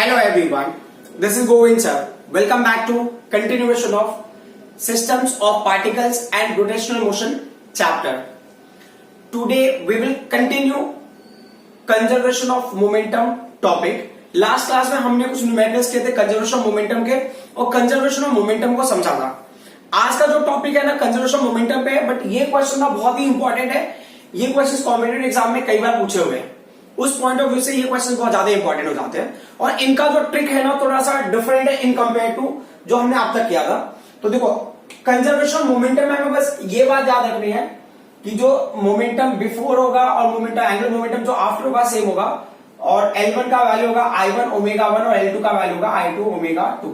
Hello everyone, this is Govind sir. Welcome back to continuation of Systems of Particles and Rotational Motion chapter. Today we will continue conservation of momentum topic. Last class में हमने कुछ numericals किए थे conservation of momentum के और conservation of momentum को समझा था. आज का जो टॉपिक है ना कंजर्वेशन ऑफ मोमेंटम पे, बट ये क्वेश्चन ना बहुत ही इंपॉर्टेंट है. ये क्वेश्चन कॉम्पिटिटिव एग्जाम में कई बार पूछे हुए हैं. उस पॉइंट ऑफ व्यू से ये क्वेश्चन बहुत ज्यादा इंपॉर्टेंट हो जाते हैं और इनका जो ट्रिक है ना थोड़ा सा डिफरेंट है इन कंपेयर टू जो हमने अब तक किया था. तो देखो कंजर्वेशन मोमेंटम में हमें बस ये बात याद रखनी है कि जो मोमेंटम बिफोर होगा और मोमेंटम एंगुलर मोमेंटम जो आफ्टर होगा सेम होगा और L1 का वैल्यू होगा I1 ओमेगा 1 और L2 का वैल्यू होगा I2 ओमेगा 2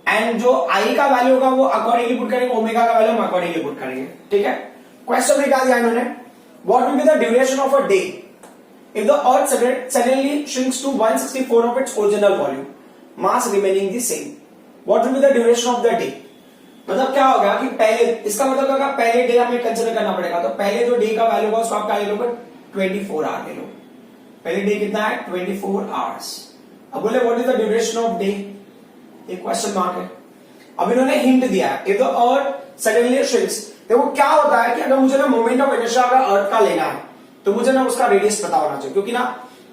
एंड जो I का वैल्यू होगा वो अकॉर्डिंगली पुट करेंगे, ओमेगा का वैल्यू हम अकॉर्डिंगली पुट करेंगे. ठीक है. क्वेश्चन में क्या दिया इन्होंने, what will be the duration of a day if the earth suddenly shrinks to 1/64 of its original volume, mass remaining the same, what will be the duration of the day. मतलब क्या होगा कि पहले, इसका मतलब होगा पहले डे हमें कंसीडर करना पड़ेगा. तो पहले जो डे का वैल्यू होगा उसको आप क्या ले लो, 24 आवर ले लो. पहले डे कितना है 24 आवर्स. अब बोले what is the duration of day, एक क्वेश्चन मार्क है. अब इन्होंने हिंट दिया है if the earth suddenly shrinks. देखो क्या होता है कि अगर मुझे ना मोमेंट ऑफ इनर्शिया अगर अर्थ का लेना है तो मुझे ना उसका रेडियस पता होना चाहिए, क्योंकि ना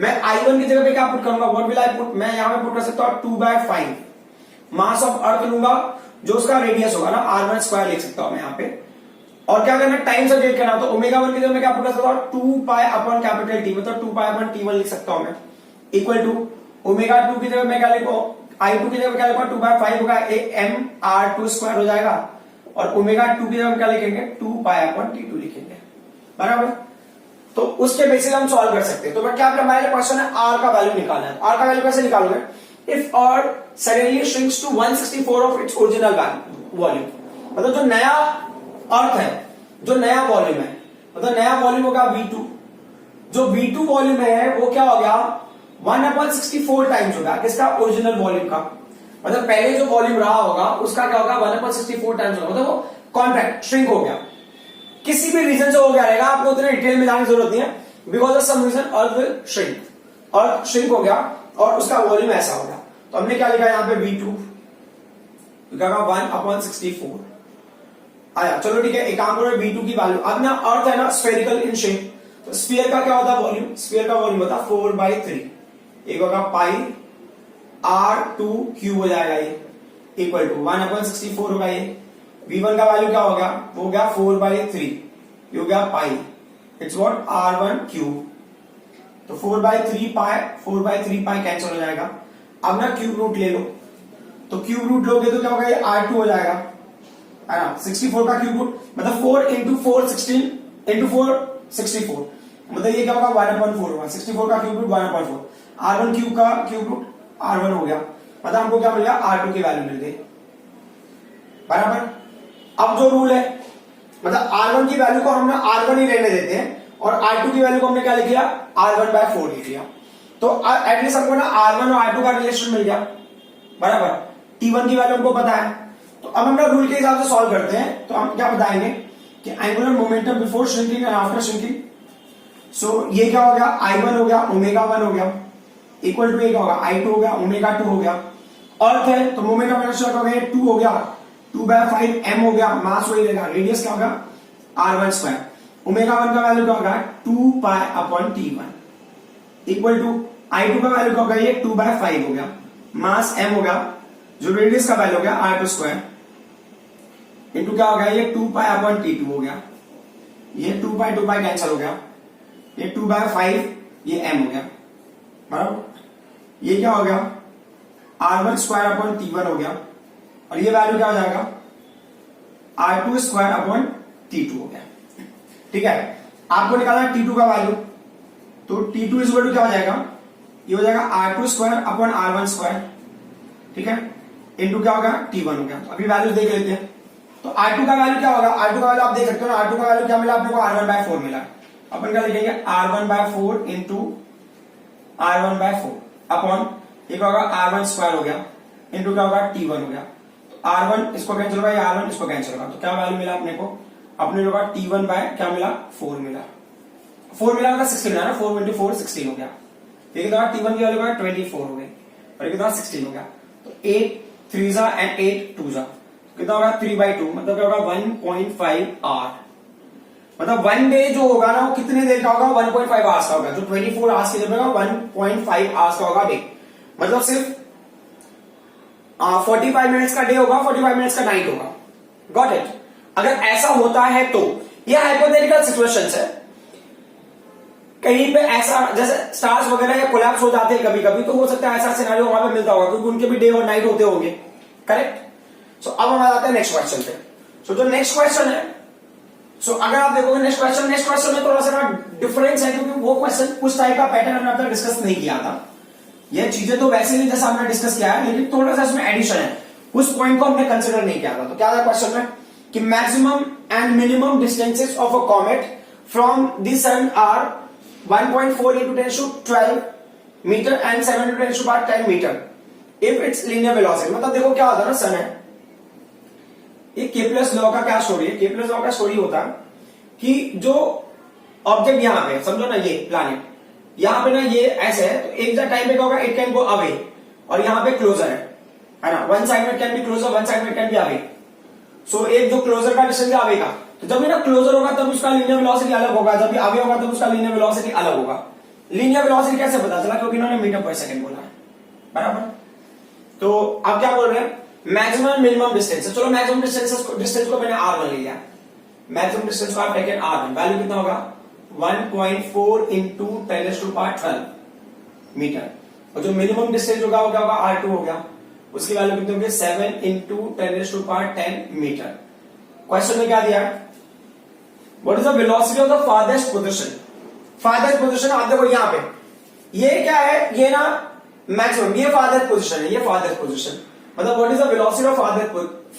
मैं I1 की जगह पे क्या पुट करूंगा, व्हाट विल आई पुट, मैं यहां पे पुट कर सकता हूं 2/5 मास ऑफ अर्थ लूंगा जो उसका रेडियस होगा ना R1 स्क्वायर लिख सकता हूं मैं यहां पे. और क्या करना, टाइम से डिवाइड करना, तो ओमेगा 1 की जगह मैं क्या पुट कर सकता हूं 2 अपॉन कैपिटल T, मतलब 2 T1 लिख सकता हूं मैं, इक्वल टू ओमेगा 2 की जगह मैं क्या लिखूं, I2 की जगह क्या लिखूं 2/5 होगा mR2 स्क्वायर हो जाएगा और ओमेगा 2 की जगह हम क्या लिखेंगे 2 अपॉन T2 लिखेंगे. बराबर. तो उसके बेसिस हम सॉल्व कर सकते हैं. तो क्या हमारे क्वेश्चन है R का वैल्यू निकालना है. R का वैल्यू कैसे निकालोगे, if earth suddenly shrinks to 1/64 of its original volume, मतलब जो नया अर्थ है, जो नया वॉल्यूम है, मतलब नया वॉल्यूम होगा V2. जो V2 वॉल्यूम है वो क्या हो गया 1/64 टाइम्स होगा किसका, ओरिजिनल वॉल्यूम का. मतलब पहले जो वॉल्यूम रहा होगा उसका क्या होगा 1/64 टाइम्स होगा, मतलब वो कॉन्ट्रैक्ट श्रिंक हो गया. किसी भी रीजन से हो गया रहेगा, आपको उतने डिटेल में जाने की जरूरत नहीं है. Because of some reason earth will shrink, earth shrink हो गया और उसका वॉल्यूम ऐसा हो गया. तो हमने क्या लिखा यहां पे V2 1/64 आया. चलो ठीक है, एक काम करो V2 की वैल्यू. अब ना अर्थ है ना स्फेरिकल इन शेप, तो स्फीयर का क्या होता है वॉल्यूम, स्फीयर का वॉल्यूम होता है 4/3, एक होगा पाई R2 क्यूब हो जाएगा ये, इक्वल टू 1/64 होगा ये. V1 का वैल्यू क्या हो गया, वो हो गया 4/3, ये हो गया पाई, इट्स व्हाट R1 क्यूब. तो 4/3 पाई कैंसिल हो जाएगा. अब ना क्यूब रूट ले लो, तो क्यूब रूट लोगे तो क्या होगा ये R2 हो जाएगा, है ना. 64 का क्यूब रूट मतलब 4 इंटू 4 16 इंटू 4 64, मतलब ये क्या होगा 1/4 होगा. 64 का क्यूब रूट 1/4, R1 क्यूब का क्यूब रूट R1 हो गया, मतलब हमको क्या मिल गया R2 की वैल्यू मिल गई. बराबर. अब जो रूल है, मतलब R1 की वैल्यू को हमने R1 ही रहने देते हैं और R2 की वैल्यू को हमने क्या लिख लिया R1/4 लिख लिया. तो एटलीस्ट हमको ना R1 और R2 का रिलेशन मिल गया. बराबर. T1 की वैल्यू हमको पता है. तो अब हम ना रूल के हिसाब से सॉल्व करते हैं. तो हम क्या बताएंगे कि angular momentum before shrinking and after shrinking. So ये क्या हो गया I1 हो गया ओमेगा 1 हो गया, इक्वल टू ये क्या होगा I2 हो गया ओमेगा 2 हो गया. अर्थ है तो मोमेंट ऑफ इनर्शिया का 2 हो गया, 2/5 m हो गया, मास वही रहेगा, रेडियस क्या होगा R1 स्क्वायर. ओमेगा 1 का वैल्यू क्या होगा 2 upon T1, equal to I2 का वैल्यू क्या होगा ये 2/5 हो गया, मास m हो गया, जो रेडियस का वैल्यू हो गया R2 स्क्वायर, इंटू क्या हो गया ये 2 अपॉन T2 हो गया. ये 2 कैंसिल हो गया, ये 2/5 ये m हो गया. बराबर. ये क्या हो गया R1 स्क्वायर अपॉन T1 हो गया और ये वैल्यू क्या हो जाएगा R2 स्क्वायर अपॉन T2 हो गया. ठीक है. आपको निकालना है T2 का वैल्यू, तो T2 इज इक्वल टू क्या हो जाएगा, ये हो जाएगा R2 square upon R1 square. ठीक है. इनटू क्या होगा T1 हो गया. अभी वैल्यू देख लेते हैं. तो R2 का वैल्यू क्या होगा, R2 का वैल्यू आप देख सकते हो ना, R2 का वैल्यू क्या मिला आपको R1/4 मिला. अपन क्या लिखेंगे R1/4 इंटू R1/4 अपॉन एक होगा R1 स्क्वायर हो गया, इंटू क्या होगा T1 हो गया. R1 इसको कैंसिल होगा, ये R1 इसको कैंसिल होगा, तो क्या वैल्यू मिला अपने को, अपने होगा T1 बाय क्या मिला 4 मिला. 4 मिला मतलब 16 मिला ना, 4 इंटू 4 16 हो गया. ठीक है. तो T1 की वैल्यू 24 हो गई. और ये कितना 16 हो गया। तो 8 3 जा एंड 8 2 जा, कितना होगा 3/2, मतलब क्या होगा 1.5 आवर। मतलब 1 डे जो होगा ना वो कितने देर का होगा, 1.5 आवर्स का होगा। जो 24 आवर्स के लिए होगा 1.5 आवर्स का होगा डे, मतलब सिर्फ 45 मिनट्स का डे होगा, 45 मिनट्स का नाइट होगा। Got it. अगर ऐसा होता है तो ये हाइपोथेटिकल सिचुएशंस है, कहीं पे ऐसा जैसे स्टार्स वगैरह या कोलैप्स हो जाते हैं कभी कभी, तो हो सकता है ऐसा सिनेरियो वहां पे मिलता होगा, क्योंकि उनके भी डे और नाइट होते होंगे। करेक्ट। सो अब हम आ जाते हैं नेक्स्ट क्वेश्चन पे। सो जो नेक्स्ट क्वेश्चन है, सो अगर आप देखोगे नेक्स्ट क्वेश्चन में थोड़ा सा डिफरेंस है, क्योंकि वो क्वेश्चन उस टाइप का पैटर्न हमने अब तक डिस्कस नहीं किया था। ये चीजें तो वैसे ही जैसा हमने डिस्कस किया है, लेकिन थोड़ा सा इसमें एडिशन है, उस पॉइंट को हमने कंसिडर नहीं किया था। तो क्या था क्वेश्चन में कि maximum and minimum distances of a comet from the sun are 1.4 into 10 to 12 metre and 7 into 10 to 10 metre if its linear velocity. मतलब देखो क्या होता है ना, सन है, ये केपलर्स लॉ का क्या स्टोरी है, केपलर्स लॉ का स्टोरी होता है कि जो ऑब्जेक्ट यहां पे समझो ना, ये प्लैनेट यहां पे ना ये ऐसे है, तो एक टाइम पे क्या होगा, इट कैन गो अवे, और यहां पे क्लोजर है ना, वन साइड में can be closer, one side में कैन बी अवे। सो एक जो क्लोजर का डिस्टेंस है अवे का, तो जब ये ना क्लोजर होगा तब उसका लीनियर वेलोसिटी अलग होगा, जब ये अवे होगा तब उसका लीनियर वेलोसिटी अलग होगा। लीनियर वेलोसिटी कैसे पता चला, क्योंकि इन्होंने मीटर पर सेकंड बोला है, बराबर। तो अब क्या बोल रहे हैं, मैक्सिमम मिनिमम डिस्टेंस। चलो मैक्सिमम डिस्टेंस को मैंने r1 ले लिया, मैक्सिमम डिस्टेंस को आप टेकन r1, वैल्यू कितना होगा 1.4 into 10⁻12 मीटर, और जो मिनिमम डिस्टेंस होगा वो क्या होगा r2 हो गया, उसकी वैल्यू कितनी होगी 7 into 10⁻10 मीटर। क्वेश्चन में क्या दिया है, what is the velocity of the farthest position. Farthest position आप देखो यहां पे, ये क्या है, ये ना मैक्सिमम, ये फारदेस्ट पोजीशन है, ये फारदेस्ट पोजीशन, मतलब what is the velocity of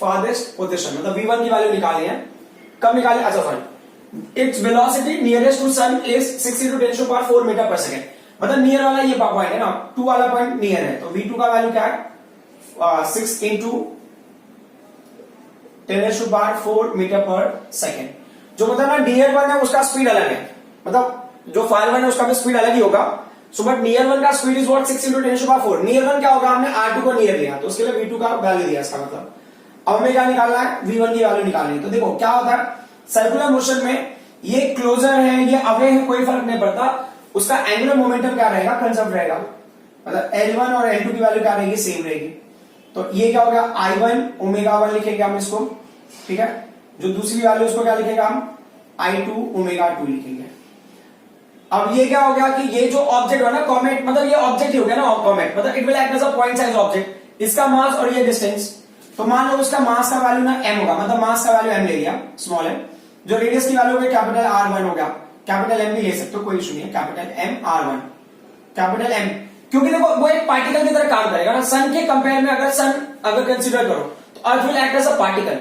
farthest position, मतलब v1 की वैल्यू निकाली है, कब निकाली, अच्छा sorry, its velocity nearest to sun is 6 into 10⁻4 metre per second. मतलब नियर वाला ये पॉइंट है ना, 2 वाला पॉइंट नियर है, तो v2 का वैल्यू क्या है 6 into 10⁻4 मीटर पर सेकेंड। जो मतलब ना नियर वन है उसका स्पीड अलग है, मतलब जो फार वन है उसका भी स्पीड अलग ही होगा। सो बट नियर वन का speed is what 6 into 10⁻4। Near one क्या होगा, हमने r2 को नियर लिया, तो उसके लिए v2 का वैल्यू दिया, इसका मतलब अब हमें क्या निकालना है, v1 की वैल्यू निकालनी है। तो देखो क्या होता है, सर्कुलर मोशन में ये क्लोजर है, ये अवे है, कोई फर्क नहीं पड़ता, उसका एंगुलर मोमेंटम क्या रहेगा, कंजर्व रहेगा, मतलब L1 और L2 की वैल्यू क्या रहेगी, सेम रहेगी। तो ये क्या हो गया I1 ω1 लिखेंगे हम इसको, ठीक है। जो दूसरी वैल्यू उसको क्या लिखेंगे हम, I2 ω2 लिखेंगे। अब ये क्या हो गया कि ये जो ऑब्जेक्ट है ना कॉमेट, मतलब ये ऑब्जेक्ट ही हो गया ना कॉमेट, मतलब it will act as a point size object, इसका मास और ये डिस्टेंस, तो मान लो उसका मास का वैल्यू ना m होगा, मतलब मास का वैल्यू m ले लिया, स्मॉल m, जो रेडियस की वैल्यू हो गई कैपिटल R1 हो गया, कैपिटल M भी ले सकते हो, कोई इशू नहीं है, capital M R1, capital M, क्योंकि देखो वो एक पार्टिकल की तरह काम करेगा ना, सन के कंपेयर में अगर सन अगर कंसीडर करो तो earth will act as a particle,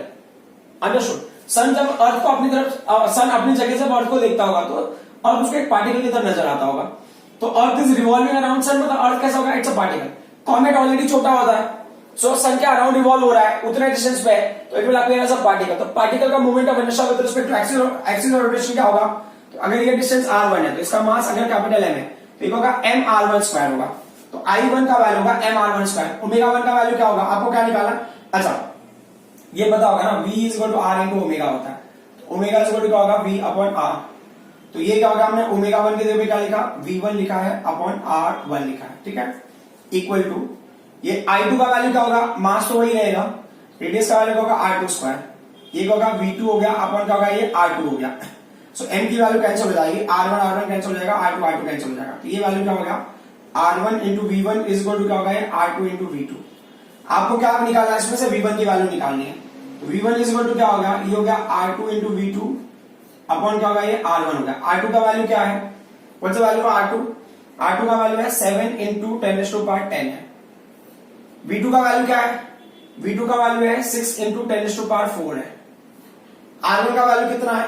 understood. Sun जब अर्थ को अपनी तरफ, सन अपनी जगह से अर्थ को देखता होगा तो अर्थ उसको एक पार्टिकल की तरह नजर आता होगा, तो earth is revolving around sun, मतलब अर्थ कैसा होगा, it's a particle. Comet already छोटा होता है, सो सन के अराउंड रिवॉल्व हो रहा है, उतने डिस्टेंस पे है, तो it will appear as a particle. तो पार्टिकल का movement of inertia with respect to axis rotation क्या होगा, तो अगर ये डिस्टेंस r1 है तो इसका मास अगर कैपिटल M है तो ये होगा mr1² होगा, तो I1 का वैल्यू होगा mr1²। ω1 का वैल्यू क्या होगा, आपको क्या निकालना, अच्छा ये पता होगा ना, v is equal to r into omega होता है, तो ओमेगा इज इक्वल टू क्या होगा v अपॉन r, तो ये क्या होगा, हमने ω1 के जगह क्या लिखा, v1 लिखा है अपॉन r1 लिखा है, ठीक है, इक्वल टू ये I2 का वैल्यू क्या होगा, मास तो वही रहेगा, रेडियस का वैल्यू होगा r2², ये होगा v2 हो गया अपॉन क्या होगा, ये r2 हो गया। सो m की वैल्यू कैंसिल हो जाएगी, r1 कैंसिल हो जाएगा, r2 कैंसिल हो जाएगा, तो ये वैल्यू क्या होगा, r1 into v1 is equal to क्या होगा, r2 into v2। आपको क्या निकालना है, इसमें से v1 की वैल्यू निकालनी है, तो v1 इज इक्वल टू क्या होगा, ये हो गया r2 into v2 अपॉन क्या होगा, ये r1 हो गया। r2 का वैल्यू क्या है, what's the value of r2 का वैल्यू है 7 into 10⁻10 है। v2 का वैल्यू क्या है, v2 का वैल्यू है 6 into 10⁻4 है। r1 का वैल्यू कितना है,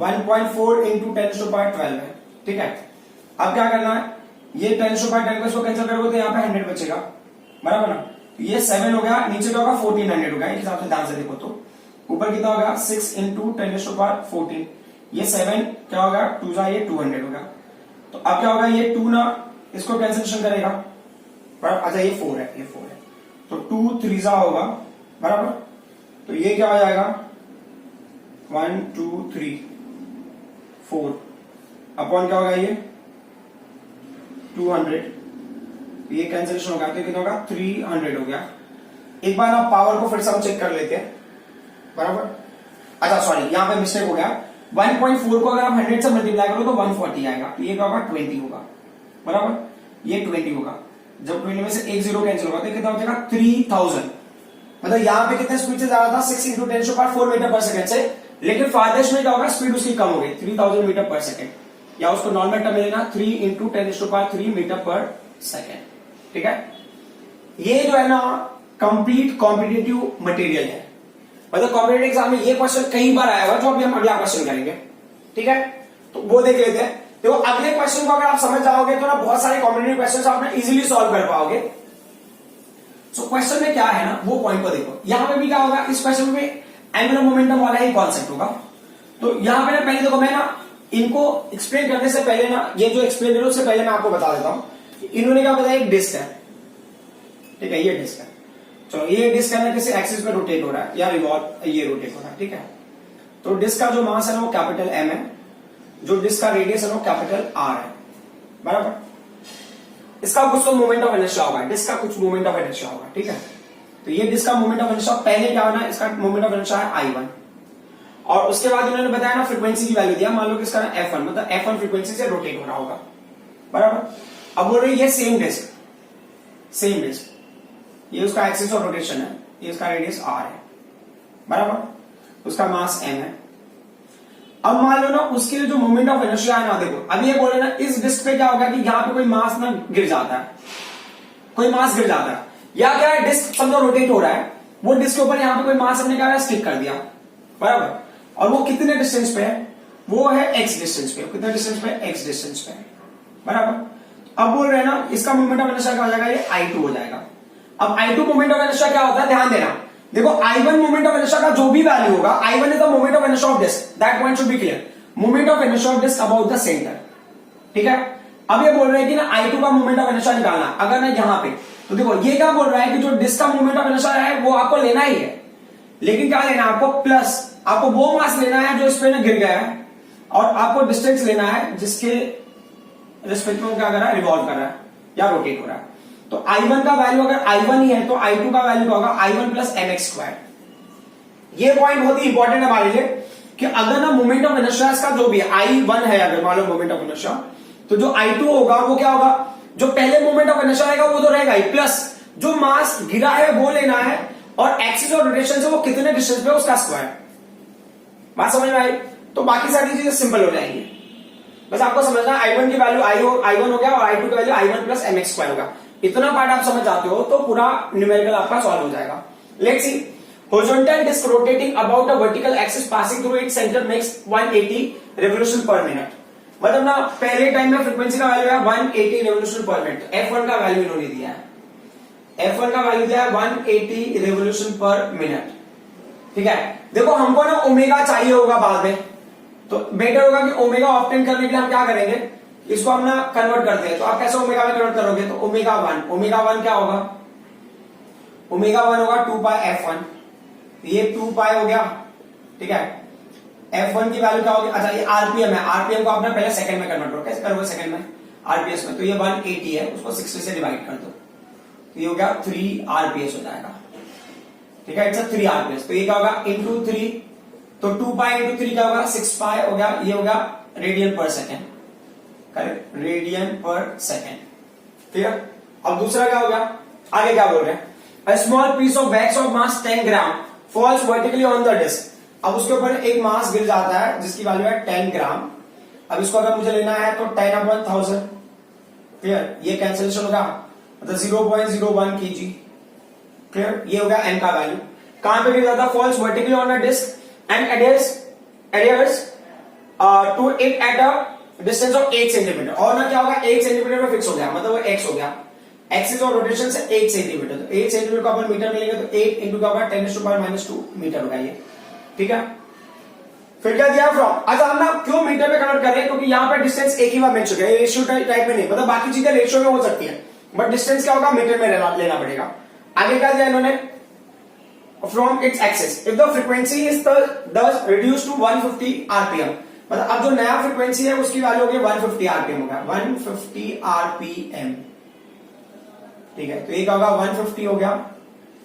1.4 into 10⁻12 है, ठीक है। अब क्या करना है, ये 10⁻10 को इसको कैंसिल करोगे तो यहाँ पे 100 बचेगा, बराबर ना, ये 7 हो गया, नीचे क्या होगा 1400 होगा, एक हिसाब से ध्यान से देखो तो ऊपर कितना होगा 6 into 10⁻14, ये 7 क्या होगा 2 जा, ये 200 होगा। तो अब क्या होगा, ये 2 ना इसको कैंसिलेशन करेगा, बराबर। अच्छा ये 4 है, ये 4 है, तो 2 3 होगा बराबर। तो ये क्या हो जाएगा 1 2 3 4 अपॉन क्या होगा ये 200, ये कैंसिलेशन होगा तो कितना होगा 300 हो गया। एक बार आप पावर को फिर से हम चेक कर लेते हैं बराबर। अच्छा सॉरी यहां पे मिस्टेक हो गया, 1.4 को अगर आप 100 से मल्टीप्लाई करो तो 140 आएगा, तो ये क्या होगा 20 होगा बराबर, ये 20 होगा। जब 20 में से एक जीरो कैंसिल होगा तो कितना हो जाएगा 3000। मतलब यहां पे कितने स्पीड से जा रहा था 6 × 10⁴ मीटर पर सेकंड से, लेकिन फारदेस्ट में क्या होगा स्पीड उसकी कम हो गई 3000 मीटर पर सेकंड, या उसको नॉर्मल टर्म में लेना 3 × 10⁻³ मीटर पर सेकंड। ठीक है, ये जो है ना कंप्लीट कॉम्पिटिटिव मटेरियल है। मतलब कॉम्पिटिटिव एग्जाम में ये क्वेश्चन कई बार आया हुआ जो अभी हम अगला क्वेश्चन करेंगे। ठीक है, तो वो देख लेते हैं। तो अगले क्वेश्चन को अगर आप समझ जाओगे तो ना बहुत सारे कॉम्पिटिटिव क्वेश्चन आप इजीली सॉल्व कर पाओगे। सो क्वेश्चन में क्या है ना वो पॉइंट को देखो। यहां पे भी क्या होगा, इस क्वेश्चन में एंगुलर मोमेंटम वाला ही कॉन्सेप्ट होगा। तो यहां पे ना पहले देखो, मैं ना इनको एक्सप्लेन करने से पहले ना ये जो एक्सप्लेन कर रहा हूं उससे पहले मैं आपको बता देता हूं। इन्होंने क्या बताया, एक डिस्क है, ठीक है, ये डिस्क है। चलो ये डिस्क है ना किसी एक्सिस पे रोटेट हो रहा है या रिवॉल्व, ये रोटेट हो रहा है। ठीक है, तो डिस्क का जो मास है ना वो कैपिटल एम है, जो डिस्क का रेडियस है वो कैपिटल आर है बराबर। इसका कुछ तो मोमेंट ऑफ इनर्शिया होगा, डिस्क का कुछ मोमेंट ऑफ इनर्शिया होगा। ठीक है, तो ये डिस्क का मोमेंट ऑफ इनर्शिया पहले क्या होना है, इसका मोमेंट ऑफ इनर्शिया है I1, और उसके बाद इन्होंने बताया ना फ्रीक्वेंसी की वैल्यू दिया, मान लो कि इसका F1, मतलब F1 फ्रीक्वेंसी से रोटेट हो रहा होगा बराबर। अब बोल रहे ये सेम डिस्क, सेम डिस्क, ये उसका एक्सिस ऑफ रोटेशन है, ये उसका रेडियस R है बराबर, उसका मास m है। अब मान लो ना उसके लिए जो मोमेंट ऑफ इनर्शिया है ना, देखो अभी ये बोल रहे ना इस डिस्क पे क्या होगा कि यहाँ पे कोई मास ना गिर जाता है, कोई मास गिर जाता है, या क्या है डिस्क समझो रोटेट हो रहा है, वो डिस्क के ऊपर यहाँ पे कोई मास हमने क्या स्टिक कर दिया बराबर, और वो कितने डिस्टेंस पे है, वो है x डिस्टेंस पे, कितने डिस्टेंस पे, x डिस्टेंस पे बराबर। अब बोल रहे हैं ना इसका मोमेंट ऑफ इनर्शिया क्या हो जाएगा, ये I2 हो जाएगा। अब I2 मोमेंट ऑफ इनर्शिया क्या होता है, ध्यान देना, देखो I1 मोमेंट ऑफ इनर्शिया का जो भी वैल्यू होगा, I1 is the moment of inertia of disc, that point should be clear, moment of inertia of disc about the centre. ठीक है, अब ये बोल रहे हैं कि ना I2 का मोमेंट ऑफ इनर्शिया निकालना, अगर ना यहां पे, तो देखो ये क्या बोल रहा है कि जो डिस्क का मोमेंट ऑफ इनर्शिया है वो आपको लेना ही है, लेकिन क्या लेना है आपको, प्लस आपको वो मास लेना है जो इस पे ना गिर गया है, और आपको डिस्टेंस लेना है जिसके रिस्पेक्ट में क्या कर रहा है, रिवॉल्व कर रहा है या रोटेट हो रहा है। तो I1 का वैल्यू अगर I1 ही है तो I2 का वैल्यू क्या होगा, I1 प्लस mx²। ये पॉइंट बहुत ही इंपॉर्टेंट है हमारे लिए कि अगर ना मोमेंट ऑफ इनर्शिया इसका जो भी है I1 है, अगर मान लो मोमेंट ऑफ इनर्शिया, तो जो I2 होगा वो क्या होगा, जो पहले मोमेंट ऑफ इनर्शिया रहेगा वो तो रहेगा ही, प्लस जो मास गिरा है वो लेना है, और एक्सिस ऑफ रोटेशन से वो कितने डिस्टेंस पे उसका स्क्वायर। बात समझ में आई? तो बाकी सारी चीजें सिंपल हो जाएंगी, बस आपको समझना I1 की वैल्यू I1 हो गया और I2 की वैल्यू I1 प्लस mx² होगा। इतना पार्ट आप समझ जाते हो तो पूरा न्यूमेरिकल आपका सॉल्व हो जाएगा। Let's see, horizontal disk rotating about a vertical axis passing through its center makes 180 revolution per minute। मतलब ना पहले टाइम में फ्रीक्वेंसी का वैल्यू है 180 रेवोल्यूशन पर मिनट, F1 का वैल्यू इन्होंने दिया है, F1 का वैल्यू दिया है 180 रेवोल्यूशन पर मिनट। ठीक है, देखो हमको ना ओमेगा चाहिए होगा बाद में, तो बेटर होगा कि ओमेगा ऑब्टेन करने के लिए हम क्या करेंगे, इसको हम ना कन्वर्ट करते हैं। तो आप कैसे ओमेगा में कन्वर्ट करोगे, तो ओमेगा 1 क्या होगा, ओमेगा 1 होगा 2 पाई F1, ये 2 पाई हो गया। ठीक है, F1 की वैल्यू क्या होगी, अच्छा ये आरपीएम है, आरपीएम को आपने पहले सेकंड में कन्वर्ट करो, कैसे करोगे सेकंड में, आरपीएस में, तो ये 180 है, उसको 60 से डिवाइड कर दो, तो ये हो गया 3 आरपीएस हो जाएगा। ठीक है, इट्स 3 आरपीएस, तो ये क्या होगा इंटू 3, तो 2 पाई इंटू 3 क्या होगा 6 पाई हो गया, ये हो गया रेडियन पर सेकेंड, करेक्ट, रेडियन पर सेकेंड। ठीक है, अब दूसरा क्या हो गया, आगे क्या बोल रहे हैं, A small piece of wax of mass 10 gram falls vertically on the disc। अब उसके ऊपर एक मास गिर जाता है जिसकी वैल्यू है 10 ग्राम। अब इसको अगर मुझे लेना है तो 10/1000, क्लियर, ये कैंसिलेशन होगा, मतलब 0.01 kg, क्लियर, ये होगा n का वैल्यू। कहां पे गिर जाता है, falls vertically on a disc and adheres to it at a distance of 8 centimetre, और ना क्या होगा 1 सेंटीमीटर में फिक्स हो गया, मतलब वो x हो गया, एक्सिस और रोटेशन से 8 सेंटीमीटर, तो 8 सेंटीमीटर को अपन मीटर में लेंगे तो 8 इंटू क्या होगा 10⁻⁻² मीटर होगा ये। ठीक है, फिर क्या दिया फ्रॉम, अच्छा हम ना क्यों मीटर में कन्वर्ट कर रहे हैं, क्योंकि यहाँ पे डिस्टेंस एक ही बार मिल चुका है, रेशियो टाइप में नहीं, मतलब बाकी चीजें रेशियो में हो सकती है, बट डिस्टेंस क्या होगा, मीटर में लेना पड़ेगा। आगे क्या दिया इन्होंने, from its axis if the frequency is thus reduced to 150 RPM, मतलब अब जो नया फ्रीक्वेंसी है उसकी वैल्यू हो गई 150 आरपीएम होगा, 150 आरपीएम। ठीक है, तो ये क्या होगा 150 हो गया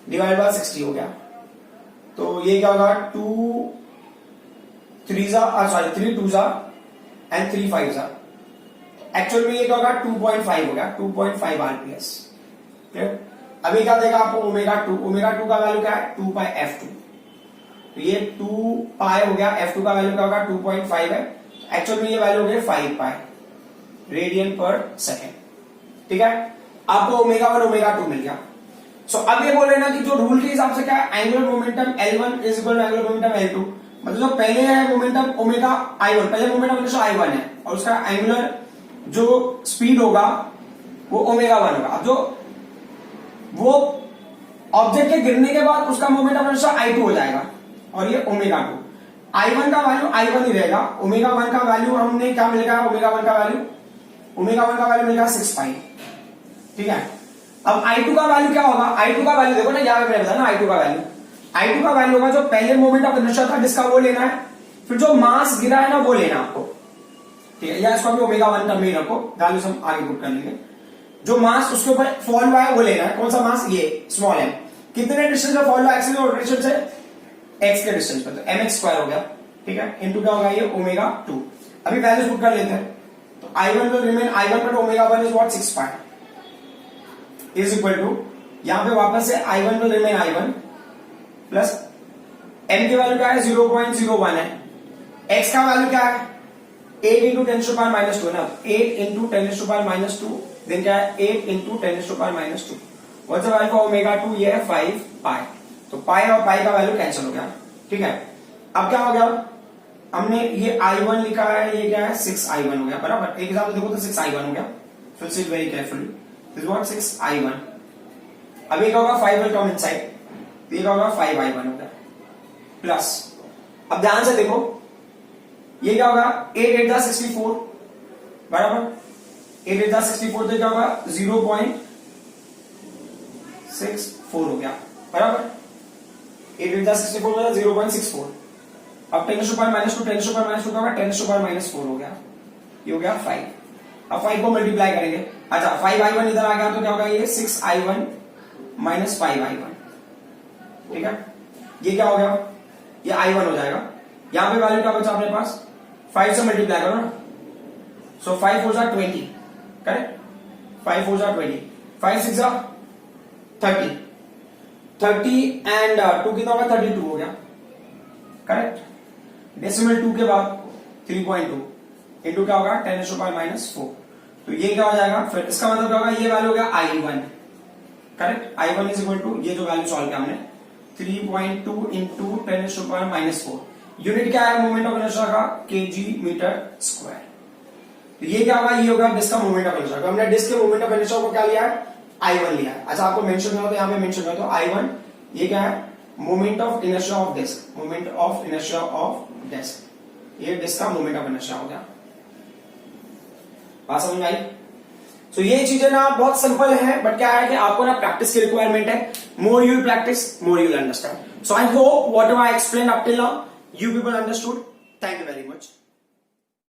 डिवाइड बाय 60 हो गया, तो ये क्या होगा 2 3 2 एंड 3 5 एक्चुअल में ये क्या होगा 2.5 हो गया, 2.5 आरपीएस। अभी क्या देगा आपको ओमेगा 2 का वैल्यू क्या है 2 पाई f2, तो ये 2 पाई हो गया, f2 का वैल्यू क्या होगा 2.5 है, एक्चुअल में ये वैल्यू हो गई 5 पाई रेडियन पर सेकेंड। ठीक है, आपको ओमेगा 1 ओमेगा 2 मिल गया। सो अब ये बोल रहे हैं ना कि जो रूल के हिसाब से क्या है, angular momentum L1 is equal to angular momentum L2, मतलब जो पहले है मोमेंटम ओमेगा I1, पहले मोमेंटम हमेशा I1 है और उसका एंगुलर जो स्पीड होगा वो ओमेगा 1 होगा। अब जो वो ऑब्जेक्ट के गिरने के बाद उसका मोमेंटम हमेशा I2 हो जाएगा और ये ओमेगा 2। I1 का वैल्यू I1 ही रहेगा, ओमेगा 1 का वैल्यू हमने क्या मिलेगा, ओमेगा 1 का वैल्यू मिलेगा 6 पाई। ठीक है, अब I2 का वैल्यू क्या होगा, I2 का वैल्यू देखो ना, यहां पे मैंने बताया ना I2 का वैल्यू होगा जो पहले मोमेंट ऑफ इनर्शिया था जिसका वो लेना है, फिर जो मास गिरा है ना वो लेना आपको। ठीक है, या इसको भी ओमेगा 1 टर्म में रखो, वैल्यूज हम आगे पुट कर लेंगे। जो मास उसके ऊपर फॉल हुआ है वो लेना है, कौन सा मास, ये स्मॉल m, कितने डिस्टेंस पे फॉल हुआ, एक्स के डिस्टेंस से x के डिस्टेंस पे, तो mx स्क्वायर हो गया। ठीक है, इनटू क्या होगा ये ओमेगा 2। अभी वैल्यूज पुट कर लेते हैं, तो I1 विल रिमेन I1 पर omega 1 is what 6 pi is equal to, यहां पे वापस से I1 will remain I1 plus m की वैल्यू क्या है 0.01 है, x का वैल्यू क्या है 8 इंटू 10⁻² है ना, 8 इंटू 10⁻², देन क्या है 8 into 10⁻²। What's the value for omega 2, ये है 5 पाई, तो पाई और पाई का वैल्यू कैंसिल हो गया। ठीक है, अब क्या हो गया, हमने ये I1 लिखा है, ये क्या है 6I1 हो गया, बराबर, एक हिसाब से देखो तो 6I1 हो गया, फिर से very carefully this what 6I1। अब ये क्या होगा 5 विल कम इनसाइड, ये क्या होगा 5I1 हो गया प्लस, अब ध्यान से देखो ये क्या होगा 8 8 जा 64, बराबर 8 8 जा 64, तो क्या होगा 0.64 हो गया, बराबर 8 8 जा 64 हो गया 0.64। अब 10⁻², 10⁻² का होगा 10⁻⁴ हो गया, ये हो गया 5। अब 5 को मल्टीप्लाई करेंगे, अच्छा 5I1 इधर आ गया तो क्या होगा ये 6I1 माइनस 5I1। ठीक है, ये क्या हो गया, ये I1 हो जाएगा, यहां पे वैल्यू क्या बचा अपने पास 5 से मल्टीप्लाई करो ना, सो 5 4 जा 20, करेक्ट, 5 4 जा 20, 5 6 जा 30 एंड 2 कितना होगा 32 हो गया, करेक्ट। डेसिमल 2 के बाद 3.2 इंटू क्या होगा 10⁻⁴, तो ये क्या हो जाएगा, फिर इसका मतलब क्या होगा, ये वैल्यू हो गया I1, correct, I1 is equal to, ये जो वैल्यू सॉल्व किया हमने 3.2 इंटू 10⁻⁴, यूनिट क्या है मोमेंट ऑफ इनर्शिया का, kg मीटर स्क्वायर। तो ये क्या होगा, ये होगा डिस्क का मोमेंट ऑफ इनर्शिया, हमने डिस्क के मोमेंट ऑफ इनर्शिया को क्या लिया है I1 लिया है। अच्छा आपको मेंशन करना तो यहां पे मेंशन कर दो I1, ये क्या है moment of inertia of disc, moment of inertia of disc, ये डिस्क का मोमेंट ऑफ इनर्शिया हो गया, बात समझ आई। सो ये चीजें ना बहुत सिंपल है, बट क्या है कि आपको ना प्रैक्टिस की रिक्वायरमेंट है, more you practice more you understand. So I hope whatever I explain up till now you people understood. Thank you very much.